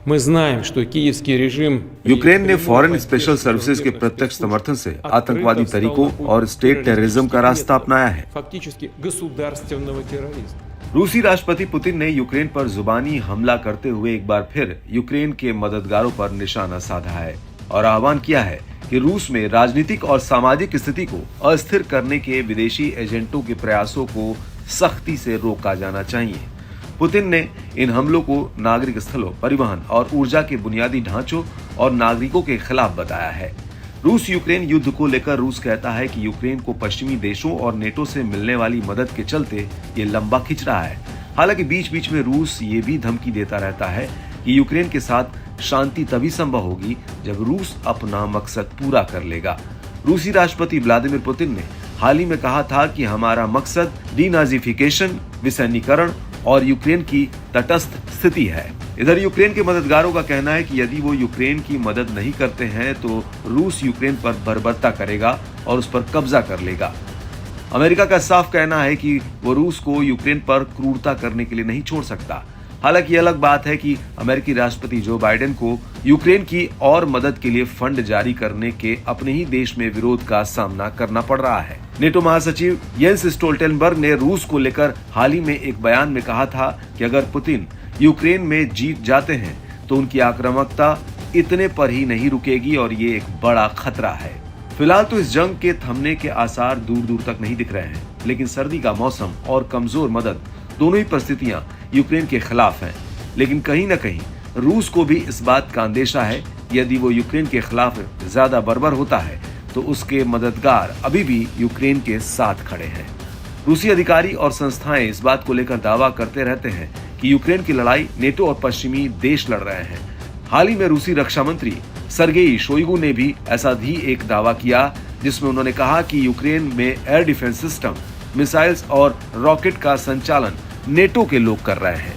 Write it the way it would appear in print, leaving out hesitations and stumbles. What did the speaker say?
Мы знаем, что киевский режим Ukraine ने foreign special services के प्रत्यक्ष समर्थन से आतंकवादी तरीकों और स्टेट टेररिज्म का रास्ता अपनाया है। фактически государственного терроризма. रूसी राष्ट्रपति पुतिन ने यूक्रेन पर जुबानी हमला करते हुए एक बार फिर यूक्रेन के मददगारों पर निशाना साधा है और आह्वान किया है कि रूस में राजनीतिक और सामाजिक स्थिति को अस्थिर करने के विदेशी एजेंटों के प्रयासों को सख्ती से रोका जाना चाहिए। पुतिन ने इन हमलों को नागरिक स्थलों, परिवहन और ऊर्जा के बुनियादी ढांचों और नागरिकों के खिलाफ बताया है। रूस यूक्रेन युद्ध को लेकर रूस कहता है कि यूक्रेन को पश्चिमी देशों और नेटो से मिलने वाली मदद के चलते ये लंबा खिंच रहा है। हालांकि बीच बीच में रूस ये भी धमकी देता रहता है कि यूक्रेन के साथ शांति तभी संभव होगी जब रूस अपना मकसद पूरा कर लेगा। रूसी राष्ट्रपति व्लादिमीर पुतिन ने हाल ही में कहा था कि हमारा मकसद डीनाजीफिकेशन, विसैन्यीकरण और यूक्रेन की तटस्थ स्थिति है। इधर यूक्रेन के मददगारों का कहना है कि यदि वो यूक्रेन की मदद नहीं करते हैं तो रूस यूक्रेन पर बर्बरता करेगा और उस पर कब्जा कर लेगा। अमेरिका का साफ कहना है कि वो रूस को यूक्रेन पर क्रूरता करने के लिए नहीं छोड़ सकता। हालांकि ये अलग बात है कि अमेरिकी राष्ट्रपति जो बाइडेन को यूक्रेन की और मदद के लिए फंड जारी करने के अपने ही देश में विरोध का सामना करना पड़ रहा है। नेटो महासचिव येंस स्टोल्टेनबर्ग ने रूस को लेकर हाल ही में एक बयान में कहा था कि अगर पुतिन यूक्रेन में जीत जाते हैं तो उनकी आक्रामकता इतने पर ही नहीं रुकेगी और ये एक बड़ा खतरा है। फिलहाल तो इस जंग के थमने के आसार दूर दूर तक नहीं दिख रहे हैं, लेकिन सर्दी का मौसम और कमजोर मदद दोनों ही परिस्थितियां यूक्रेन के खिलाफ हैं। लेकिन कहीं न कहीं रूस को भी इस बात का अंदेशा है यदि वो यूक्रेन के खिलाफ ज्यादा बर्बर होता है तो उसके मददगार अभी भी यूक्रेन के साथ खड़े हैं। रूसी अधिकारी और संस्थाएं इस बात को लेकर दावा करते रहते हैं कि यूक्रेन की लड़ाई नेटो और पश्चिमी देश लड़ रहे हैं। हाल ही में रूसी रक्षा मंत्री सर्गेई शोइगु ने भी ऐसा ही एक दावा किया, जिसमें उन्होंने कहा कि यूक्रेन में एयर डिफेंस सिस्टम, मिसाइल्स और रॉकेट का संचालन नेटो के लोग कर रहे हैं।